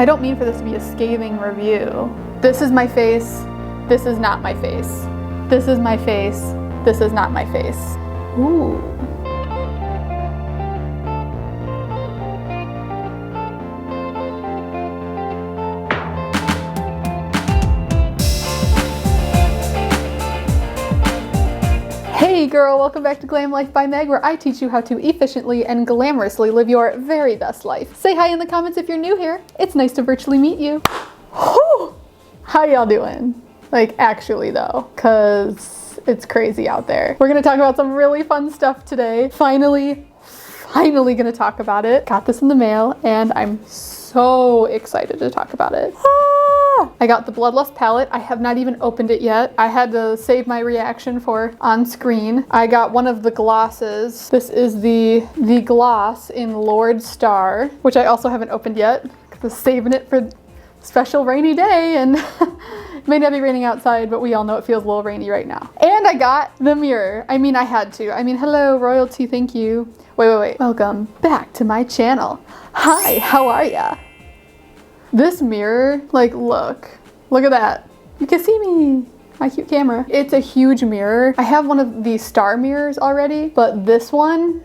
I don't mean for this to be a scathing review. This is my face. This is not my face. This is my face. This is not my face. Ooh. Hey girl, welcome back to Glam Life by Meg, where I teach you how to efficiently and glamorously live your very best life. Say hi in the comments if you're new here. It's nice to virtually meet you. Whew. How y'all doing? Like actually though, cause it's crazy out there. We're gonna talk about some really fun stuff today. Finally gonna talk about it. Got this in the mail and I'm so excited to talk about it. I got the Bloodlust palette. I have not even opened it yet. I had to save my reaction for on screen. I got one of the glosses. This is the gloss in Lord Star, which I also haven't opened yet because I'm saving it for special rainy day, and it may not be raining outside, but we all know it feels a little rainy right now. And I got the mirror. I mean, I had to. I mean, hello, royalty, thank you. Wait. Welcome back to my channel. Hi, how are ya? This mirror, like, look at that. You can see me, my cute camera. It's a huge mirror. I have one of these star mirrors already, but this one,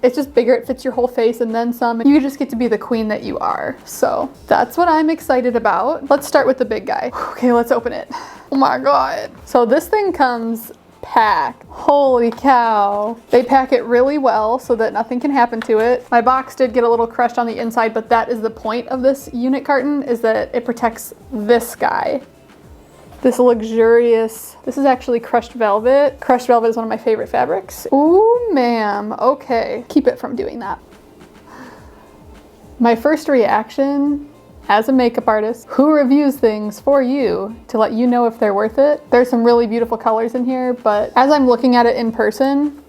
it's just bigger. It fits your whole face and then some. You just get to be the queen that you are. So that's what I'm excited about. Let's start with the big guy. Okay, let's open it. Oh my God. So this thing comes packed. Holy cow. They pack it really well so that nothing can happen to it. My box did get a little crushed on the inside, but that is the point of this unit carton, is that it protects this guy. This luxurious, this is actually crushed velvet. Crushed velvet is one of my favorite fabrics. Ooh, ma'am. Okay, keep it from doing that. My first reaction as a makeup artist who reviews things for you to let you know if they're worth it. There's some really beautiful colors in here, but as I'm looking at it in person,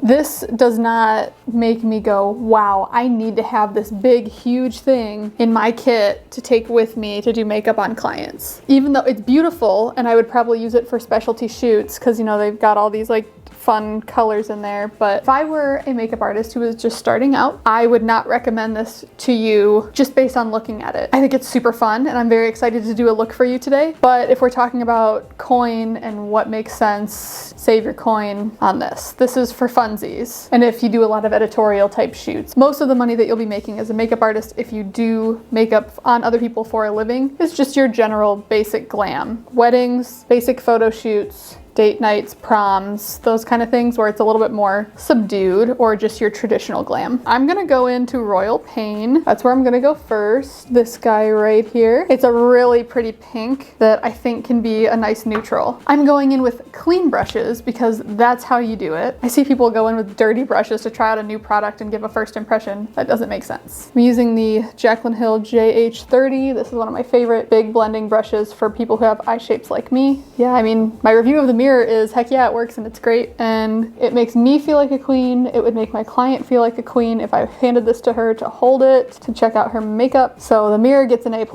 this does not make me go, wow, I need to have this big, huge thing in my kit to take with me to do makeup on clients. Even though it's beautiful, and I would probably use it for specialty shoots because, you know, they've got all these like fun colors in there. But if I were a makeup artist who was just starting out, I would not recommend this to you just based on looking at it. I think it's super fun and I'm very excited to do a look for you today. But if we're talking about coin and what makes sense, save your coin on this. This is for funsies. And if you do a lot of editorial type shoots, most of the money that you'll be making as a makeup artist, if you do makeup on other people for a living, is just your general basic glam. Weddings, basic photo shoots, date nights, proms, those kind of things where it's a little bit more subdued, or just your traditional glam. I'm gonna go into Royal Pain. That's where I'm gonna go first. This guy right here. It's a really pretty pink that I think can be a nice neutral. I'm going in with clean brushes because that's how you do it. I see people go in with dirty brushes to try out a new product and give a first impression. That doesn't make sense. I'm using the Jaclyn Hill JH30. This is one of my favorite big blending brushes for people who have eye shapes like me. Yeah, I mean, my review of the mirror is heck yeah, it works and it's great and it makes me feel like a queen. It would make my client feel like a queen if I handed this to her to hold it, to check out her makeup. So the mirror gets an A+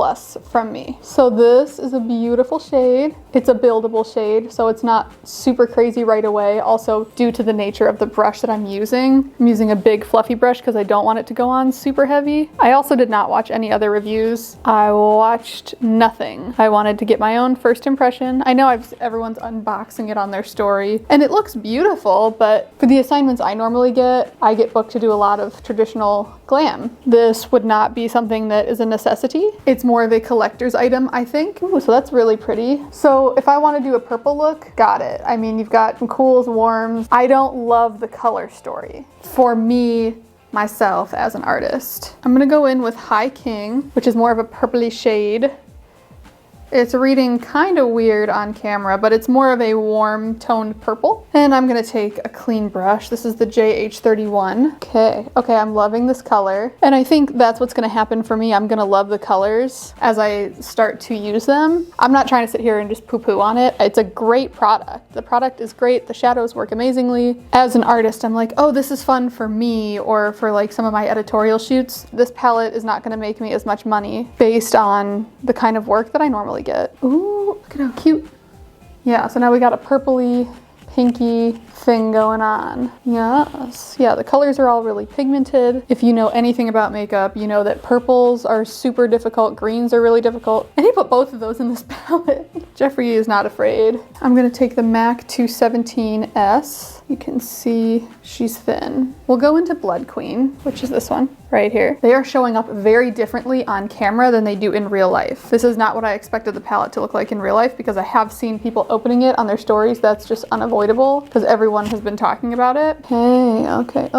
from me. So this is a beautiful shade. It's a buildable shade, so it's not super crazy right away. Also, due to the nature of the brush that I'm using a big fluffy brush because I don't want it to go on super heavy. I also did not watch any other reviews. I watched nothing. I wanted to get my own first impression. I know everyone's unboxing it on their story and it looks beautiful, but for the assignments I normally get, I get booked to do a lot of traditional glam. This would not be something that is a necessity. It's more of a collector's item, I think. Ooh, so that's really pretty. So if I want to do a purple look, got it. I mean, you've got some cools, warms. I don't love the color story. For me, myself as an artist, I'm gonna go in with High King, which is more of a purpley shade. It's reading kind of weird on camera, but it's more of a warm toned purple. And I'm gonna take a clean brush. This is the JH31. Okay, I'm loving this color. And I think that's what's gonna happen for me. I'm gonna love the colors as I start to use them. I'm not trying to sit here and just poo-poo on it. It's a great product. The product is great. The shadows work amazingly. As an artist, I'm like, oh, this is fun for me or for like some of my editorial shoots. This palette is not gonna make me as much money based on the kind of work that I normally get. Ooh, look at how cute. Yeah, so now we got a purpley pinky thing going on. Yes. Yeah, the colors are all really pigmented. If you know anything about makeup, you know that purples are super difficult, greens are really difficult. And he put both of those in this palette. Jeffree is not afraid. I'm gonna take the MAC 217S. You can see she's thin. We'll go into Blood Queen, which is this one right here. They are showing up very differently on camera than they do in real life. This is not what I expected the palette to look like in real life because I have seen people opening it on their stories. That's just unavoidable because everyone has been talking about it. Hey, okay.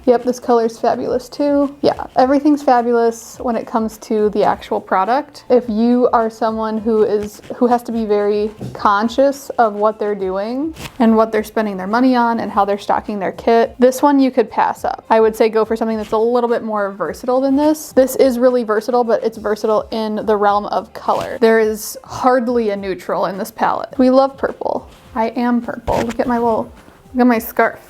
Yep, this color's fabulous too. Yeah, everything's fabulous when it comes to the actual product. If you are someone who has to be very conscious of what they're doing and what they're spending their money on and how they're stocking their kit, this one you could pass up. I would say go for something that's a little bit more versatile than this. This is really versatile, but it's versatile in the realm of color. There is hardly a neutral in this palette. We love purple. I am purple. Look at my scarf.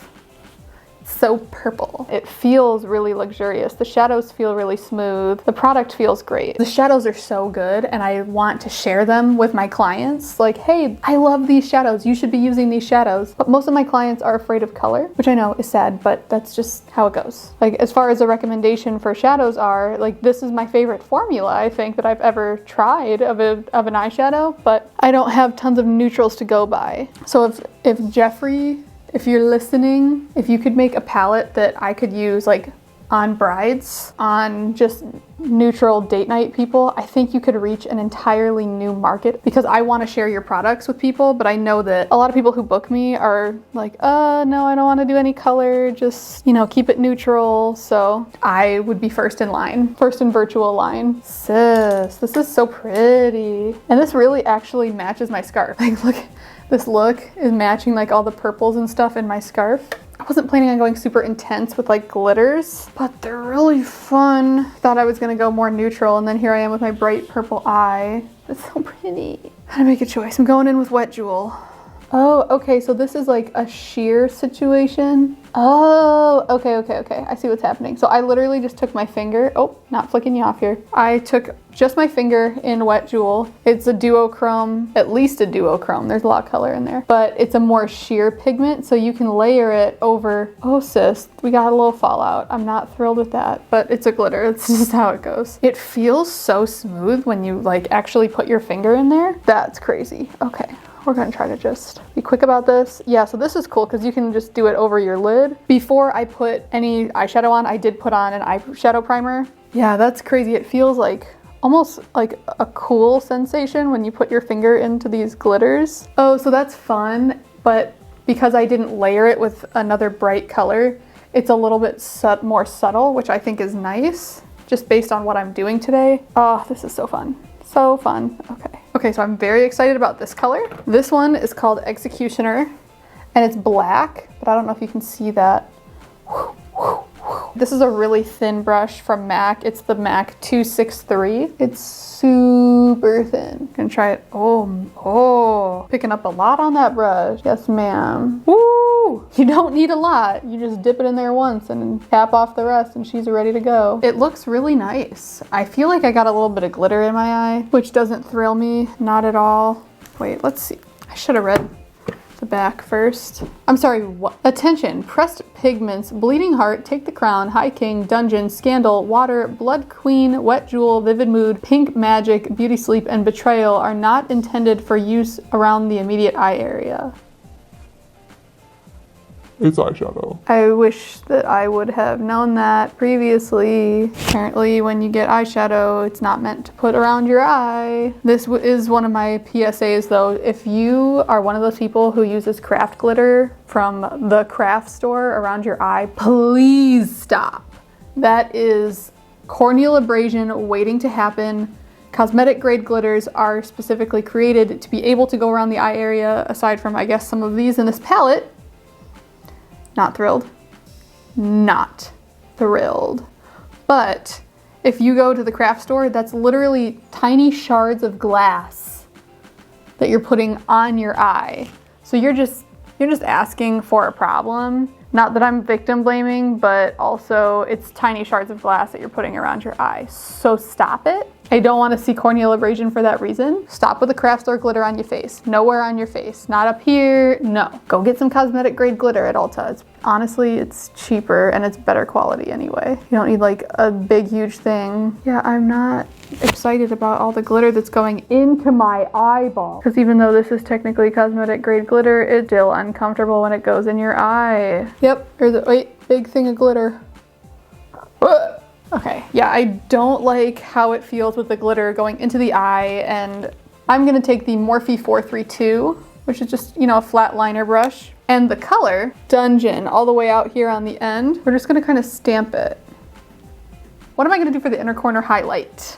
So purple. It feels really luxurious. The shadows feel really smooth. The product feels great. The shadows are so good and I want to share them with my clients. Like, hey, I love these shadows. You should be using these shadows. But most of my clients are afraid of color, which I know is sad, but that's just how it goes. Like, as far as a recommendation for shadows are, like, this is my favorite formula, I think, that I've ever tried of an eyeshadow, but I don't have tons of neutrals to go by. So if Jeffree, if you're listening, if you could make a palette that I could use like on brides, on just neutral date night people, I think you could reach an entirely new market because I want to share your products with people, but I know that a lot of people who book me are like, no, I don't want to do any color, just, you know, keep it neutral. So I would be first in line, first in virtual line. Sis, this is so pretty. And this really actually matches my scarf. Like, look. This look is matching like all the purples and stuff in my scarf. I wasn't planning on going super intense with like glitters, but they're really fun. Thought I was gonna go more neutral and then here I am with my bright purple eye. It's so pretty. How to make a choice? I'm going in with Wet Jewel. Oh, okay, so this is like a sheer situation. Oh, okay. I see what's happening. So I literally just took my finger. Oh, not flicking you off here. I took just my finger in Wet Jewel. It's a duochrome, at least a duochrome. There's a lot of color in there, but it's a more sheer pigment, so you can layer it over. Oh, sis, we got a little fallout. I'm not thrilled with that, but it's a glitter. It's just how it goes. It feels so smooth when you like actually put your finger in there. That's crazy. Okay. We're gonna try to just be quick about this. Yeah, so this is cool because you can just do it over your lid. Before I put any eyeshadow on, I did put on an eyeshadow primer. Yeah, that's crazy. It feels like almost like a cool sensation when you put your finger into these glitters. Oh, so that's fun, but because I didn't layer it with another bright color, it's a little bit more subtle, which I think is nice, just based on what I'm doing today. Oh, this is so fun. So fun. Okay, so I'm very excited about this color. This one is called Executioner and it's black, but I don't know if you can see that. This is a really thin brush from MAC. It's the MAC 263. It's super thin. Gonna try it. Oh, picking up a lot on that brush. Yes, ma'am. Woo! You don't need a lot. You just dip it in there once and tap off the rest and she's ready to go. It looks really nice. I feel like I got a little bit of glitter in my eye, which doesn't thrill me, not at all. Wait, let's see. I should have read the back first. I'm sorry, what? Attention, Pressed Pigments, Bleeding Heart, Take the Crown, High King, Dungeon, Scandal, Water, Blood Queen, Wet Jewel, Vivid Mood, Pink Magic, Beauty Sleep, and Betrayal are not intended for use around the immediate eye area. It's eyeshadow. I wish that I would have known that previously. Apparently when you get eyeshadow, it's not meant to put around your eye. This is one of my PSAs though. If you are one of those people who uses craft glitter from the craft store around your eye, please stop. That is corneal abrasion waiting to happen. Cosmetic grade glitters are specifically created to be able to go around the eye area, aside from, I guess, some of these in this palette. Not thrilled. Not thrilled. But if you go to the craft store, that's literally tiny shards of glass that you're putting on your eye. So you're just asking for a problem. Not that I'm victim blaming, but also it's tiny shards of glass that you're putting around your eye. So stop it. I don't want to see corneal abrasion for that reason. Stop with the craft store glitter on your face. Nowhere on your face. Not up here. No. Go get some cosmetic grade glitter at Ulta. Honestly, it's cheaper and it's better quality anyway. You don't need like a big, huge thing. Yeah, I'm not excited about all the glitter that's going into my eyeball. Because even though this is technically cosmetic grade glitter, it's still uncomfortable when it goes in your eye. Yep, there's a big thing of glitter. Okay, yeah, I don't like how it feels with the glitter going into the eye, and I'm gonna take the Morphe 432, which is just, you know, a flat liner brush. And the color, Dungeon, all the way out here on the end. We're just gonna kind of stamp it. What am I gonna do for the inner corner highlight?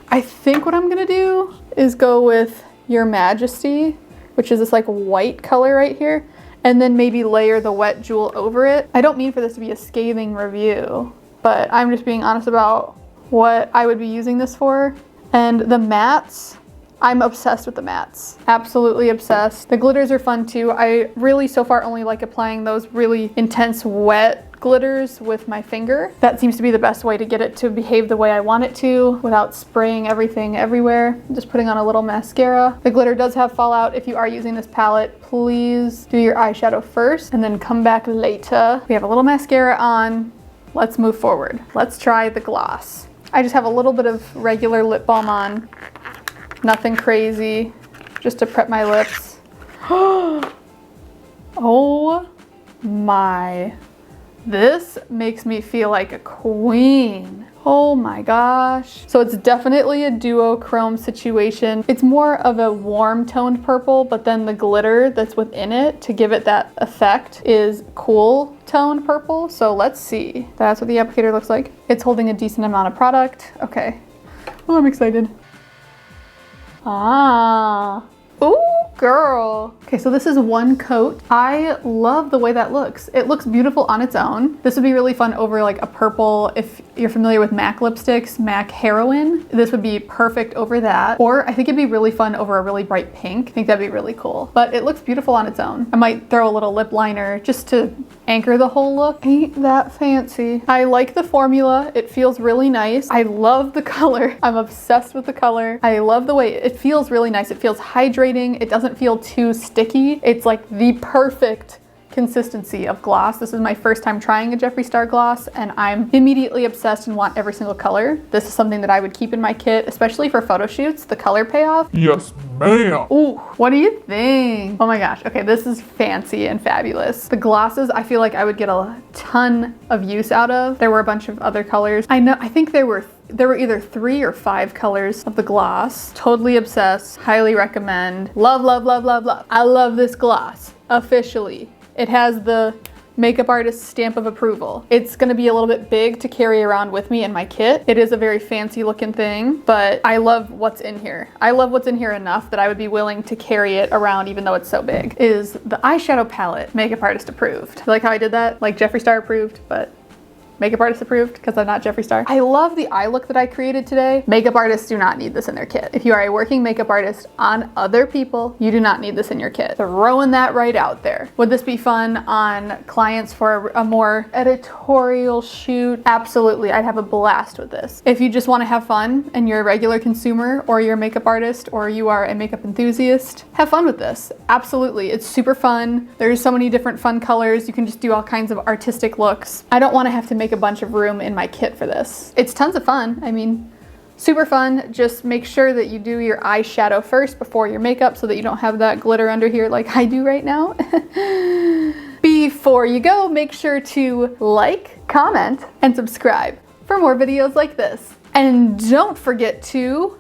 I think what I'm gonna do is go with Your Majesty, which is this like white color right here, and then maybe layer the wet jewel over it. I don't mean for this to be a scathing review, but I'm just being honest about what I would be using this for. And the mattes, I'm obsessed with the mattes. Absolutely obsessed. The glitters are fun too. I really so far only like applying those really intense wet glitters with my finger. That seems to be the best way to get it to behave the way I want it to without spraying everything everywhere. I'm just putting on a little mascara. The glitter does have fallout. If you are using this palette, please do your eyeshadow first and then come back later. We have a little mascara on. Let's move forward. Let's try the gloss. I just have a little bit of regular lip balm on. Nothing crazy, just to prep my lips. Oh my. This makes me feel like a queen. Oh my gosh. So it's definitely a duochrome situation. It's more of a warm toned purple, but then the glitter that's within it to give it that effect is cool toned purple. So let's see. That's what the applicator looks like. It's holding a decent amount of product. Okay. Oh, I'm excited. Ah. Ooh, girl. Okay, so this is one coat. I love the way that looks. It looks beautiful on its own. This would be really fun over like a purple. If you're familiar with MAC lipsticks, MAC Heroine, this would be perfect over that. Or I think it'd be really fun over a really bright pink. I think that'd be really cool. But it looks beautiful on its own. I might throw a little lip liner just to anchor the whole look. Ain't that fancy. I like the formula. It feels really nice. I love the color. I'm obsessed with the color. I love the way it feels really nice. It feels hydrating. It doesn't feel too sticky. It's like the perfect consistency of gloss. This is my first time trying a Jeffree Star gloss and I'm immediately obsessed and want every single color. This is something that I would keep in my kit, especially for photo shoots, the color payoff. Yes, ma'am. Ooh, what do you think? Oh my gosh, okay, this is fancy and fabulous. The glosses, I feel like I would get a ton of use out of. There were a bunch of other colors. I think there were either 3 or 5 colors of the gloss. Totally obsessed, highly recommend. Love, love, love, love, love. I love this gloss, officially. It has the makeup artist stamp of approval. It's gonna be a little bit big to carry around with me in my kit. It is a very fancy looking thing, but I love what's in here. I love what's in here enough that I would be willing to carry it around even though it's so big. Is the eyeshadow palette makeup artist approved. You like how I did that? Like Jeffree Star approved, but makeup artist approved because I'm not Jeffree Star. I love the eye look that I created today. Makeup artists do not need this in their kit. If you are a working makeup artist on other people, you do not need this in your kit. Throwing that right out there. Would this be fun on clients for a more editorial shoot? Absolutely, I'd have a blast with this. If you just want to have fun and you're a regular consumer or you're a makeup artist or you are a makeup enthusiast, have fun with this. Absolutely, it's super fun. There's so many different fun colors. You can just do all kinds of artistic looks. I don't want to have to make a bunch of room in my kit for this. It's tons of fun. I mean, super fun. Just make sure that you do your eyeshadow first before your makeup so that you don't have that glitter under here like I do right now. Before you go, make sure to like, comment, and subscribe for more videos like this. And don't forget to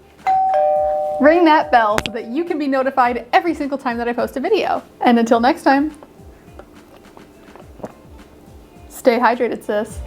ring that bell so that you can be notified every single time that I post a video. And until next time, stay hydrated, sis.